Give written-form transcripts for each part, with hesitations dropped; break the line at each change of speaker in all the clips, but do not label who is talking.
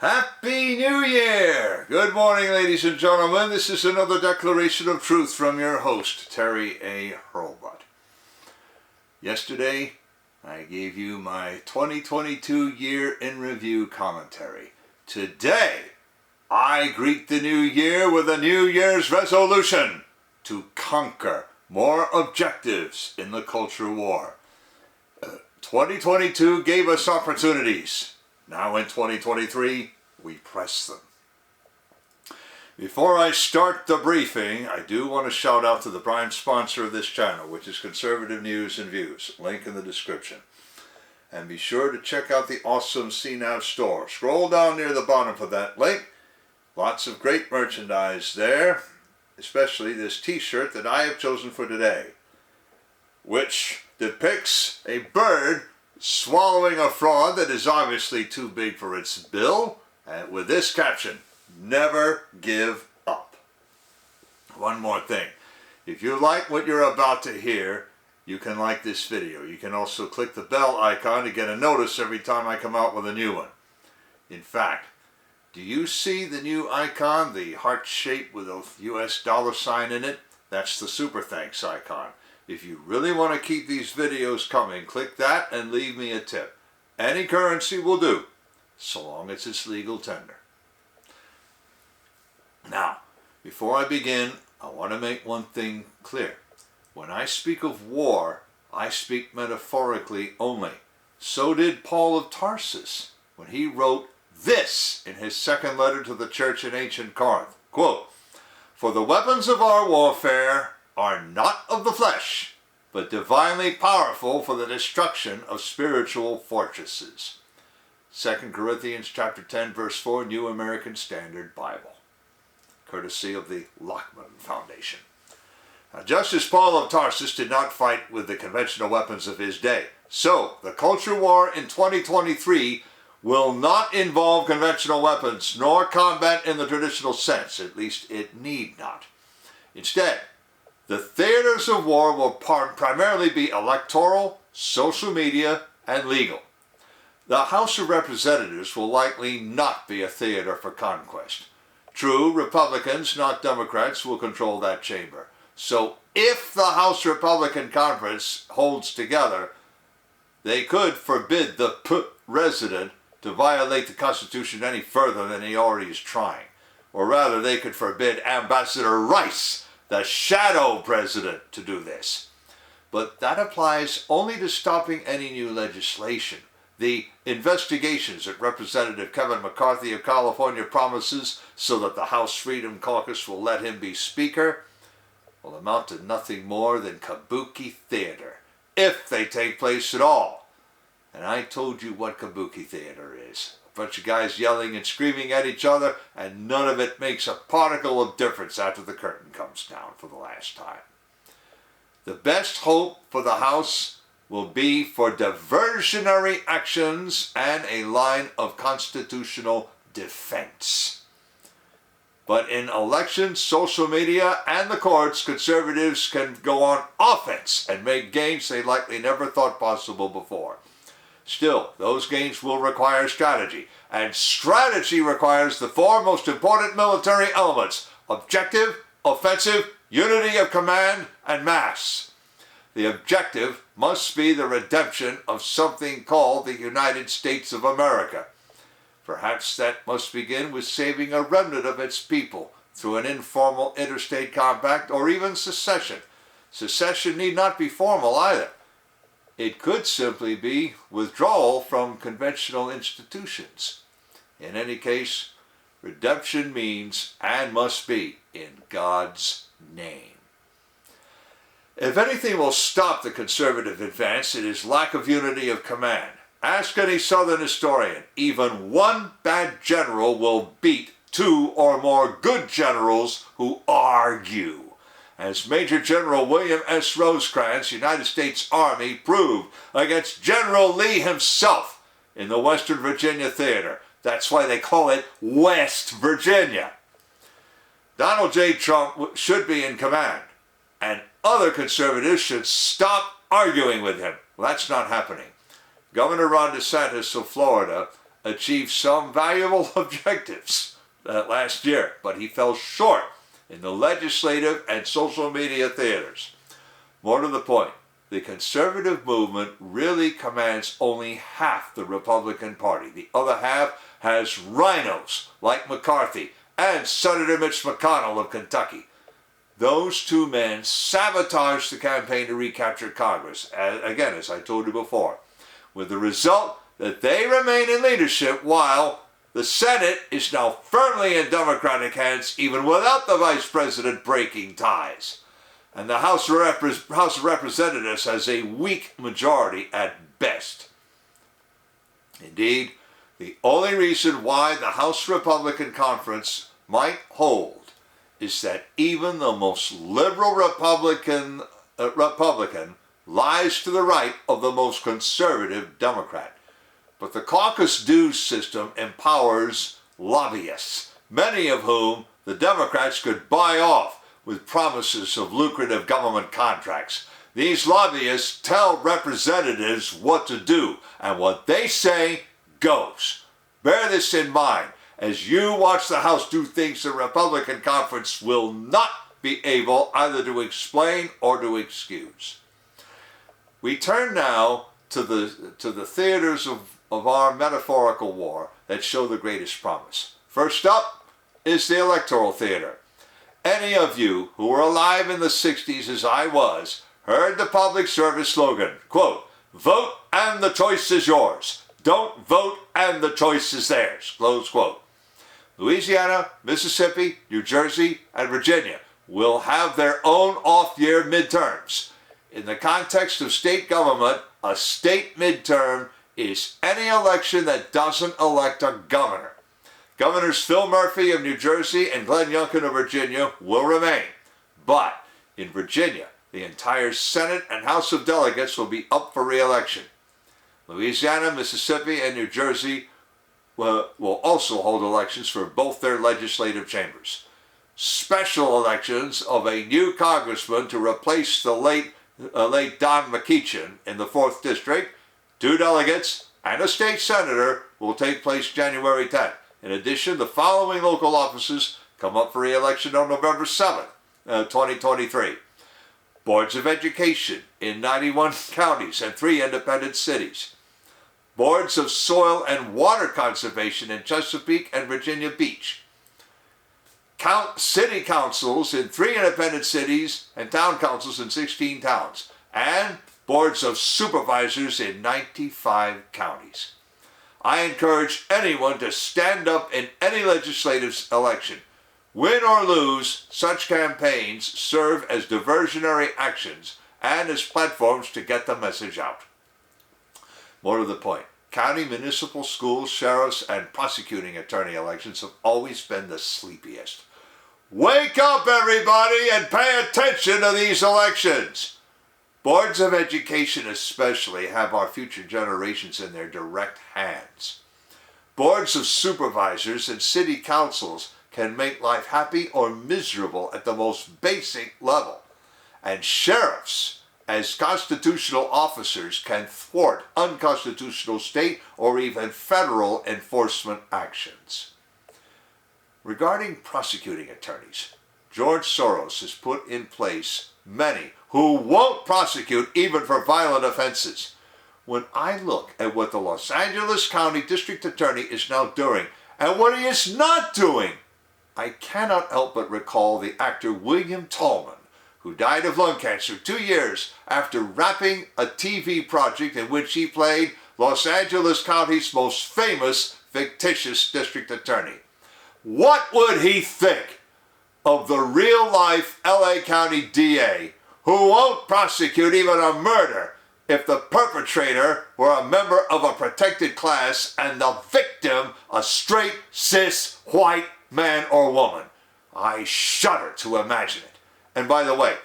Happy New Year! Good morning, ladies and gentlemen. This is another declaration of truth from your host, Terry A. Hurlbut. Yesterday, I gave you my 2022 year in review commentary. Today, I greet the new year with a New Year's resolution to conquer more objectives in the culture war. 2022 gave us opportunities. Now in 2023, we press them. Before I start the briefing, I do want to shout out to the prime sponsor of this channel, which is Conservative News and Views. Link in the description. And be sure to check out the awesome CNAV Store. Scroll down near the bottom for that link. Lots of great merchandise there, especially this t-shirt that I have chosen for today, which depicts a bird swallowing a frog that is obviously too big for its bill, and with this caption, "Never give up." One more thing, if you like what you're about to hear, you can like this video. You can also click the bell icon to get a notice every time I come out with a new one. In fact, do you see the new icon, the heart shape with a US dollar sign in it? That's the super thanks icon. If you really want to keep these videos coming, click that and leave me a tip. Any currency will do, so long as it's legal tender. Now, before I begin, I want to make one thing clear. When I speak of war, I speak metaphorically only. So did Paul of Tarsus when he wrote this in his second letter to the church in ancient Corinth. Quote, "For the weapons of our warfare are not of the flesh, but divinely powerful for the destruction of spiritual fortresses." 2 Corinthians chapter 10, verse 4, New American Standard Bible, courtesy of the Lockman Foundation. Now, just as Paul of Tarsus did not fight with the conventional weapons of his day, so the culture war in 2023 will not involve conventional weapons, nor combat in the traditional sense. At least it need not. Instead, the theaters of war will primarily be electoral, social media, and legal. The House of Representatives will likely not be a theater for conquest. True, Republicans, not Democrats, will control that chamber. So if the House Republican Conference holds together, they could forbid the president to violate the Constitution any further than he already is trying. Or rather, they could forbid Ambassador Rice, the shadow president, to do this. But that applies only to stopping any new legislation. The investigations that Representative Kevin McCarthy of California promises so that the House Freedom Caucus will let him be Speaker will amount to nothing more than kabuki theater, if they take place at all. And I told you what kabuki theater is. A bunch of guys yelling and screaming at each other, and none of it makes a particle of difference after the curtain comes down for the last time. The best hope for the House will be for diversionary actions and a line of constitutional defense. But in elections, social media, and the courts, conservatives can go on offense and make gains they likely never thought possible before. Still, those gains will require strategy, and strategy requires the four most important military elements: objective, offensive, unity of command, and mass. The objective must be the redemption of something called the United States of America. Perhaps that must begin with saving a remnant of its people through an informal interstate compact or even secession. Secession need not be formal either. It could simply be withdrawal from conventional institutions. In any case, redemption means and must be in God's name. If anything will stop the conservative advance, it is lack of unity of command. Ask any Southern historian. Even one bad general will beat two or more good generals who argue. As Major General William S. Rosecrans, United States Army, proved against General Lee himself in the Western Virginia Theater. That's why they call it West Virginia. Donald J. Trump should be in command, and other conservatives should stop arguing with him. Well, that's not happening. Governor Ron DeSantis of Florida achieved some valuable objectives last year, but he fell short in the legislative and social media theaters. More to the point, the conservative movement really commands only half the Republican Party. The other half has rhinos like McCarthy and Senator Mitch McConnell of Kentucky. Those two men sabotaged the campaign to recapture Congress, again, as I told you before, with the result that they remain in leadership while the Senate is now firmly in Democratic hands, even without the Vice President breaking ties. And the House of Representatives has a weak majority at best. Indeed, the only reason why the House Republican Conference might hold is that even the most liberal Republican lies to the right of the most conservative Democrat. But the caucus dues system empowers lobbyists, many of whom the Democrats could buy off with promises of lucrative government contracts. These lobbyists tell representatives what to do, and what they say goes. Bear this in mind as you watch the House do things the Republican Conference will not be able either to explain or to excuse. We turn now to the theaters of our metaphorical war that show the greatest promise. First up is the electoral theater. Any of you who were alive in the 60s as I was heard the public service slogan, quote, "Vote and the choice is yours. Don't vote and the choice is theirs," close quote. Louisiana, Mississippi, New Jersey, and Virginia will have their own off-year midterms. In the context of state government, a state midterm is any election that doesn't elect a governor. Governors Phil Murphy of New Jersey and Glenn Youngkin of Virginia will remain. But in Virginia, the entire Senate and House of Delegates will be up for re-election. Louisiana, Mississippi, and New Jersey will also hold elections for both their legislative chambers. Special elections of a new congressman to replace the late Don McEachin in the 4th District, 2 delegates, and a state senator will take place January 10th. In addition, the following local offices come up for re-election on November 7th, 2023. Boards of Education in 91 counties and 3 independent cities. Boards of Soil and Water Conservation in Chesapeake and Virginia Beach. City councils in 3 independent cities and town councils in 16 towns. And boards of supervisors in 95 counties. I encourage anyone to stand up in any legislative election. Win or lose, such campaigns serve as diversionary actions and as platforms to get the message out. More to the point, county, municipal, schools, sheriffs, and prosecuting attorney elections have always been the sleepiest. Wake up, everybody, and pay attention to these elections. Boards of education especially have our future generations in their direct hands. Boards of supervisors and city councils can make life happy or miserable at the most basic level. And sheriffs, as constitutional officers, can thwart unconstitutional state or even federal enforcement actions. Regarding prosecuting attorneys, George Soros has put in place many who won't prosecute even for violent offenses. When I look at what the Los Angeles County District Attorney is now doing and what he is not doing, I cannot help but recall the actor William Tallman, who died of lung cancer 2 years after wrapping a TV project in which he played Los Angeles County's most famous fictitious district attorney. What would he think of the real-life LA County DA who won't prosecute even a murder if the perpetrator were a member of a protected class and the victim a straight, cis, white man or woman? I shudder to imagine it. And by the way,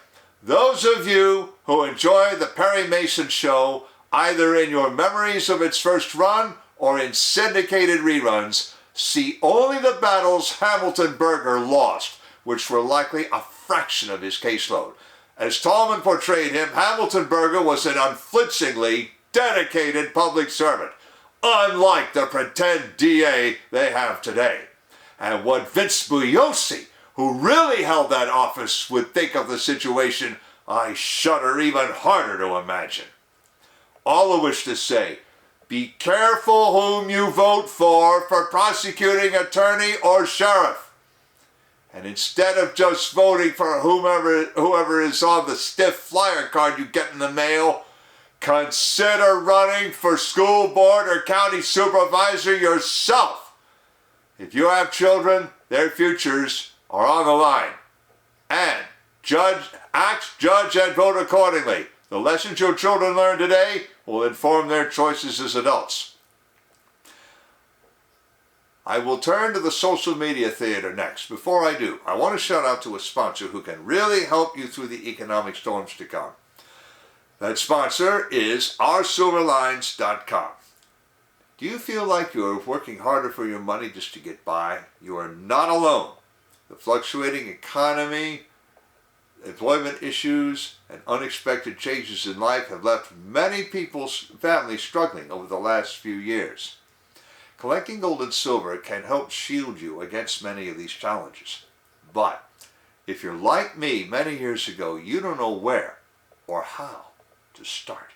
those of you who enjoy the Perry Mason show, either in your memories of its first run or in syndicated reruns, see only the battles Hamilton Berger lost, which were likely a fraction of his caseload. As Tallman portrayed him, Hamilton Berger was an unflinchingly dedicated public servant, unlike the pretend DA they have today. And what Vince Bugliosi, who really held that office, would think of the situation, I shudder even harder to imagine. All I wish to say, be careful whom you vote for prosecuting attorney or sheriff. And instead of just voting for whoever is on the stiff flyer card you get in the mail, consider running for school board or county supervisor yourself. If you have children, their futures are on the line. And act, judge, and vote accordingly. The lessons your children learn today will inform their choices as adults. I will turn to the social media theater next. Before I do, I want to shout out to a sponsor who can really help you through the economic storms to come. That sponsor is oursilverlines.com. Do you feel like you're working harder for your money just to get by? You are not alone. The fluctuating economy, employment issues, and unexpected changes in life have left many people's families struggling over the last few years. Collecting gold and silver can help shield you against many of these challenges. But if you're like me many years ago, you don't know where or how to start.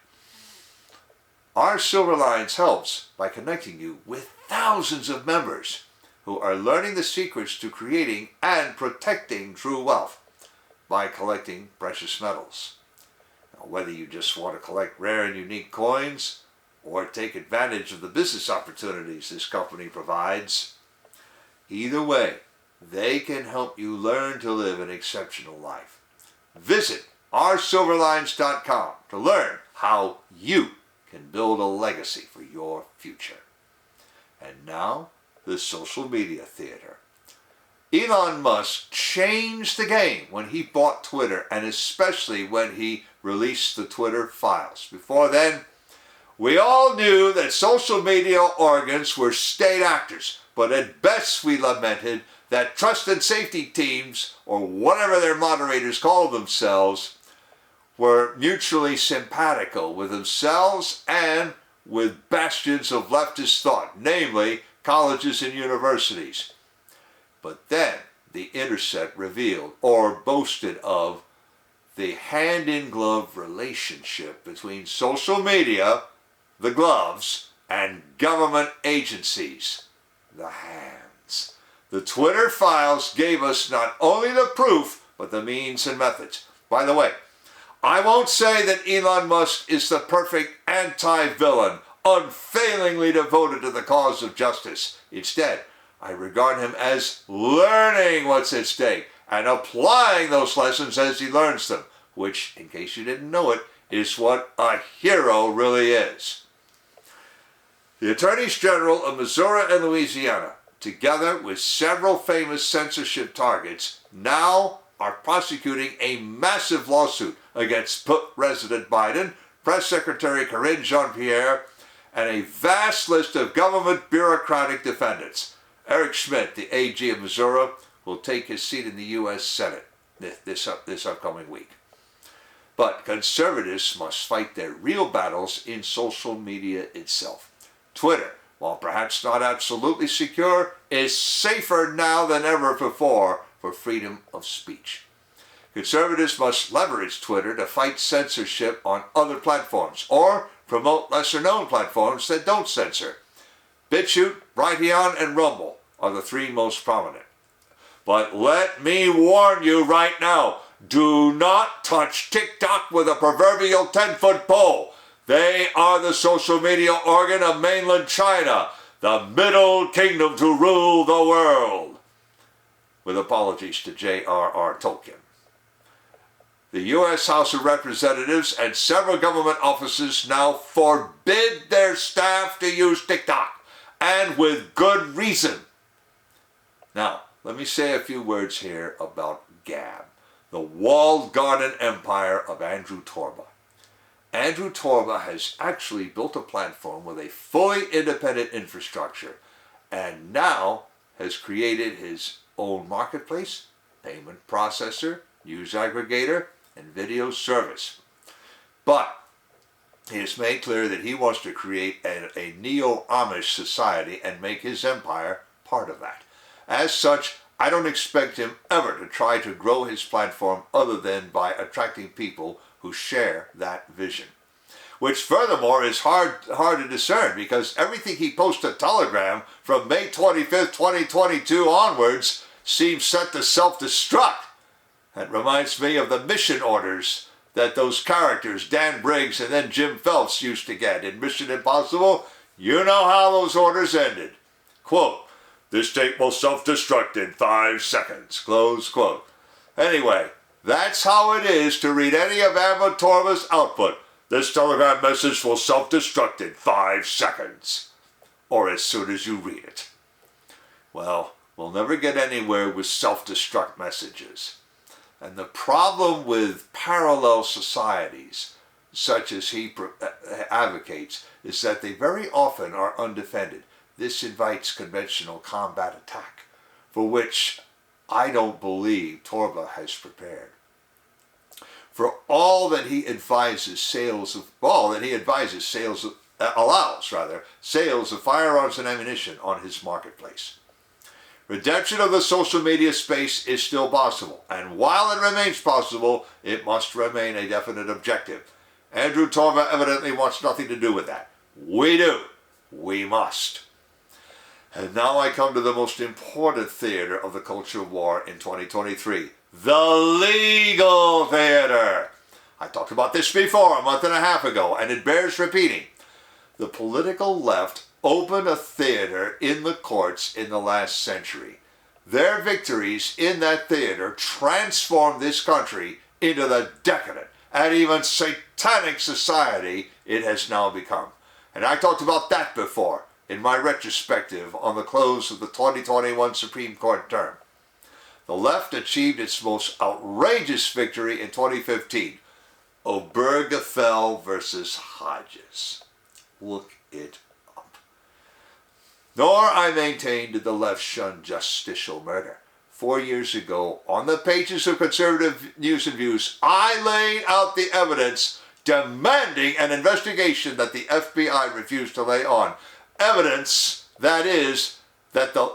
Our Silver Lines helps by connecting you with thousands of members who are learning the secrets to creating and protecting true wealth by collecting precious metals. Now, whether you just want to collect rare and unique coins or take advantage of the business opportunities this company provides, either way, they can help you learn to live an exceptional life. Visit oursilverlines.com to learn how you can build a legacy for your future. And now, the social media theater. Elon Musk changed the game when he bought Twitter, and especially when he released the Twitter files. Before then, we all knew that social media organs were state actors, but at best we lamented that trust and safety teams, or whatever their moderators called themselves, were mutually simpatico with themselves and with bastions of leftist thought, namely colleges and universities. But then the Intercept revealed, or boasted of, the hand-in-glove relationship between social media, the gloves, and government agencies, the hands. The Twitter files gave us not only the proof, but the means and methods. By the way, I won't say that Elon Musk is the perfect anti-villain, unfailingly devoted to the cause of justice. Instead, I regard him as learning what's at stake and applying those lessons as he learns them, which, in case you didn't know it, is what a hero really is. The Attorneys General of Missouri and Louisiana, together with several famous censorship targets, now are prosecuting a massive lawsuit against President Biden, Press Secretary Karine Jean-Pierre, and a vast list of government bureaucratic defendants. Eric Schmidt, the AG of Missouri, will take his seat in the U.S. Senate this upcoming week. But conservatives must fight their real battles in social media itself. Twitter, while perhaps not absolutely secure, is safer now than ever before for freedom of speech. Conservatives must leverage Twitter to fight censorship on other platforms or promote lesser-known platforms that don't censor. BitChute, Brighteon, and Rumble are the three most prominent. But let me warn you right now, do not touch TikTok with a proverbial 10-foot pole. They are the social media organ of mainland China, the Middle Kingdom to rule the world. With apologies to J.R.R. Tolkien. The U.S. House of Representatives and several government offices now forbid their staff to use TikTok, and with good reason. Now, let me say a few words here about Gab, the walled garden empire of Andrew Torba. Andrew Torba has actually built a platform with a fully independent infrastructure and now has created his own marketplace, payment processor, news aggregator, and video service. But he has made clear that he wants to create a neo-Amish society and make his empire part of that. As such, I don't expect him ever to try to grow his platform other than by attracting people who share that vision. Which furthermore is hard to discern, because everything he posts to Telegram from May 25th, 2022 onwards seems set to self-destruct. That reminds me of the mission orders that those characters, Dan Briggs and then Jim Phelps, used to get in Mission Impossible. You know how those orders ended. Quote, "This tape will self-destruct in 5 seconds." Close quote. Anyway, that's how it is to read any of Admiral Torva's output. "This Telegram message will self-destruct in 5 seconds." Or as soon as you read it. Well, we'll never get anywhere with self-destruct messages. And the problem with parallel societies, such as he advocates, is that they very often are undefended. This invites conventional combat attack, for which I don't believe Torva has prepared. For all that he advises sales of firearms and ammunition on his marketplace. Redemption of the social media space is still possible, and while it remains possible, it must remain a definite objective. Andrew Torva evidently wants nothing to do with that. We do. We must. And now I come to the most important theater of the culture war in 2023, the legal theater. I talked about this before, a month and a half ago, and it bears repeating. The political left opened a theater in the courts in the last century. Their victories in that theater transformed this country into the decadent and even satanic society it has now become. And I talked about that before in my retrospective on the close of the 2021 Supreme Court term. The left achieved its most outrageous victory in 2015, Obergefell versus Hodges. Look it up. Nor, I maintain, did the left shun justicial murder. 4 years ago, on the pages of Conservative News and Views, I laid out the evidence demanding an investigation that the FBI refused to lay on. Evidence, that is,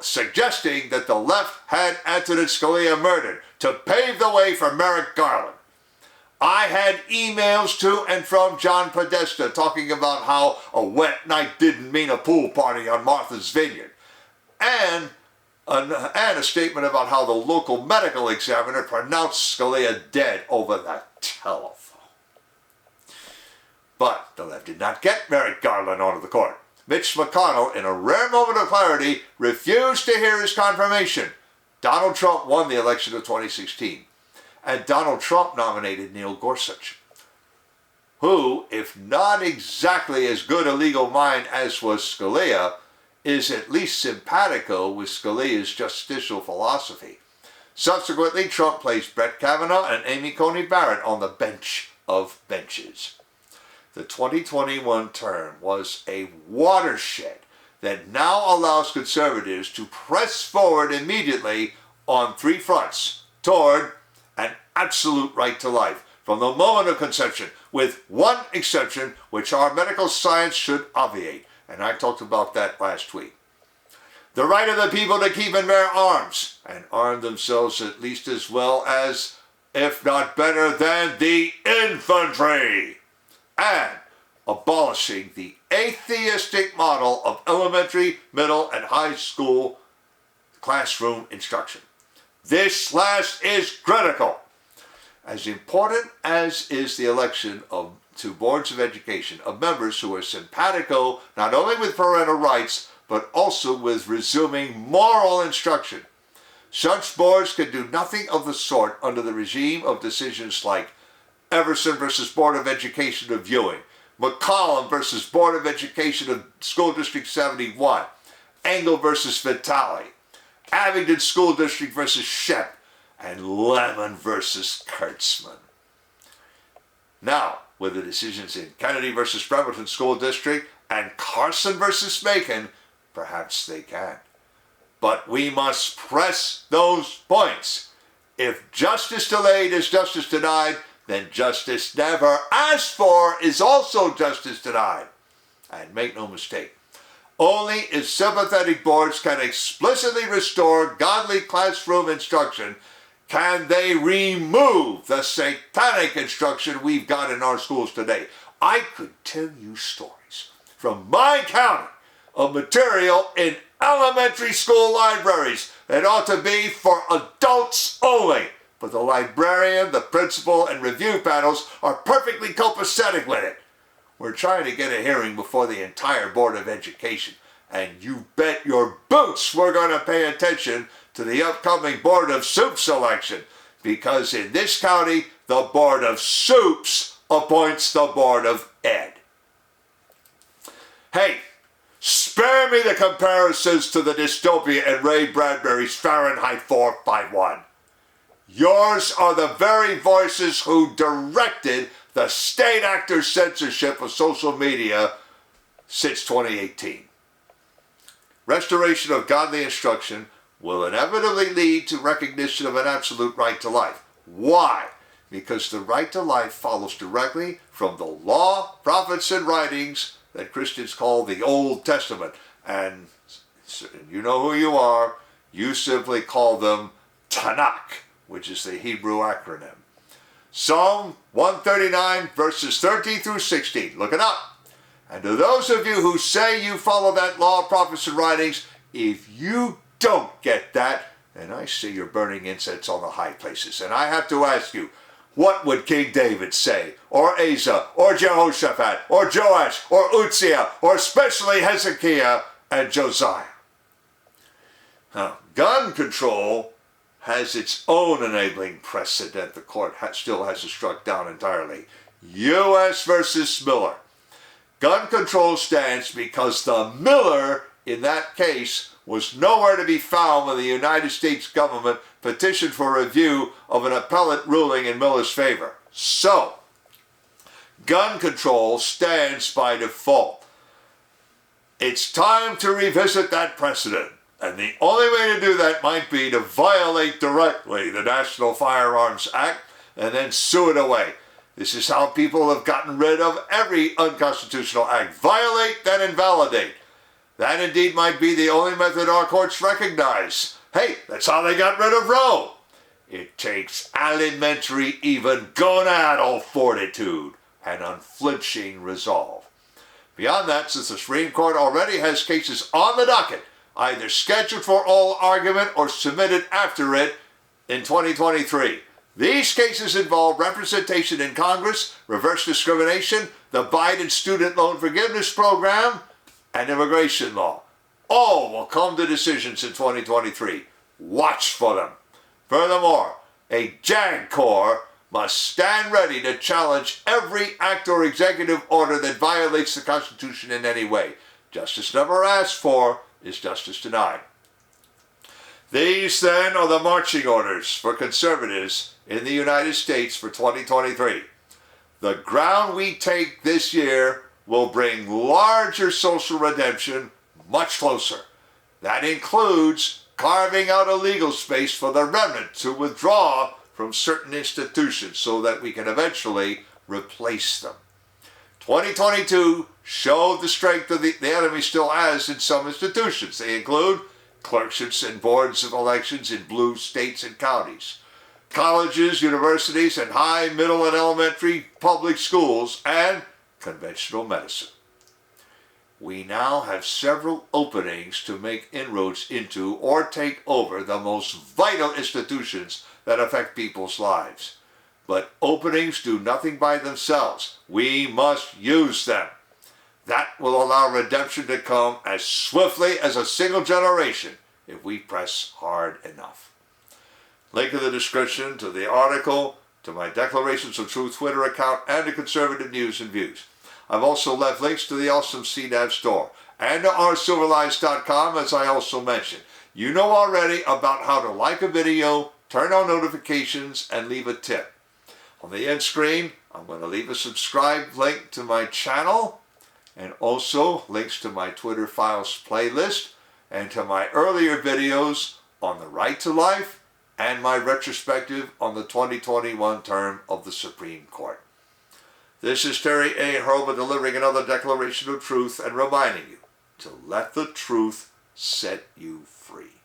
suggesting that the left had Antonin Scalia murdered to pave the way for Merrick Garland. I had emails to and from John Podesta talking about how a wet night didn't mean a pool party on Martha's Vineyard. And a statement about how the local medical examiner pronounced Scalia dead over the telephone. But the left did not get Merrick Garland onto the court. Mitch McConnell, in a rare moment of clarity, refused to hear his confirmation. Donald Trump won the election of 2016. And Donald Trump nominated Neil Gorsuch, who, if not exactly as good a legal mind as was Scalia, is at least simpatico with Scalia's justicial philosophy. Subsequently, Trump placed Brett Kavanaugh and Amy Coney Barrett on the bench of benches. The 2021 term was a watershed that now allows conservatives to press forward immediately on 3 fronts toward an absolute right to life from the moment of conception, with one exception which our medical science should obviate, and I talked about that last week. The right of the people to keep and bear arms, and arm themselves at least as well as, if not better than, the infantry, and abolishing the atheistic model of elementary, middle, and high school classroom instruction. This last is critical. As important as is the election to boards of education of members who are simpatico not only with parental rights, but also with resuming moral instruction. Such boards can do nothing of the sort under the regime of decisions like Everson versus Board of Education of Ewing, McCollum versus Board of Education of School District 71, Engel versus Vitale, Abingdon School District versus Shep, and Lemon versus Kurtzman. Now, with the decisions in Kennedy versus Bremerton School District and Carson versus Macon, perhaps they can. But we must press those points. If justice delayed is justice denied, then justice never asked for is also justice denied. And make no mistake, only if sympathetic boards can explicitly restore godly classroom instruction can they remove the satanic instruction we've got in our schools today. I could tell you stories from my county of material in elementary school libraries that ought to be for adults only. But the librarian, the principal, and review panels are perfectly copacetic with it. We're trying to get a hearing before the entire Board of Education, and you bet your boots we're going to pay attention to the upcoming Board of Soups election, because in this county, the Board of Soups appoints the Board of Ed. Hey, spare me the comparisons to the dystopia in Ray Bradbury's Fahrenheit 451. Yours are the very voices who directed the state actor censorship of social media since 2018. Restoration of godly instruction will inevitably lead to recognition of an absolute right to life. Why? Because the right to life follows directly from the law, prophets, and writings that Christians call the Old Testament. And you know who you are. You simply call them Tanakh, which is the Hebrew acronym. Psalm 139, verses 13 through 16. Look it up. And to those of you who say you follow that law, prophets, and writings, if you don't get that, then I say you're burning incense on the high places. And I have to ask you, what would King David say, or Asa, or Jehoshaphat, or Joash, or Uzziah, or especially Hezekiah and Josiah? Gun control has its own enabling precedent the court still hasn't struck down entirely. U.S. versus Miller. Gun control stands because the Miller, in that case, was nowhere to be found when the United States government petitioned for review of an appellate ruling in Miller's favor. So, gun control stands by default. It's time to revisit that precedent. And the only way to do that might be to violate directly the National Firearms Act and then sue it away. This is how people have gotten rid of every unconstitutional act. Violate, then invalidate. That indeed might be the only method our courts recognize. Hey, that's how they got rid of Roe. It takes elementary, even gonadal fortitude and unflinching resolve. Beyond that, since the Supreme Court already has cases on the docket, either scheduled for oral argument or submitted after it in 2023. These cases involve representation in Congress, reverse discrimination, the Biden student loan forgiveness program, and immigration law. All will come to decisions in 2023. Watch for them. Furthermore, a JAG Corps must stand ready to challenge every act or executive order that violates the Constitution in any way. Justice never asked for is justice denied. These, then, are the marching orders for conservatives in the United States for 2023. The ground we take this year will bring larger social redemption much closer. That includes carving out a legal space for the remnant to withdraw from certain institutions so that we can eventually replace them. 2022 showed the strength of the enemy still has in some institutions. They include clerkships and boards of elections in blue states and counties, colleges, universities, and high, middle, and elementary public schools, and conventional medicine. We now have several openings to make inroads into or take over the most vital institutions that affect people's lives. But openings do nothing by themselves. We must use them. That will allow redemption to come as swiftly as a single generation if we press hard enough. Link in the description to the article, to my Declarations of Truth Twitter account, and to Conservative News and Views. I've also left links to the awesome CNAV Store and to oursilverlights.com, as I also mentioned. You know already about how to like a video, turn on notifications, and leave a tip. On the end screen, I'm going to leave a subscribe link to my channel and also links to my Twitter Files playlist and to my earlier videos on the right to life and my retrospective on the 2021 term of the Supreme Court. This is Terry A. Hurlbut delivering another declaration of truth and reminding you to let the truth set you free.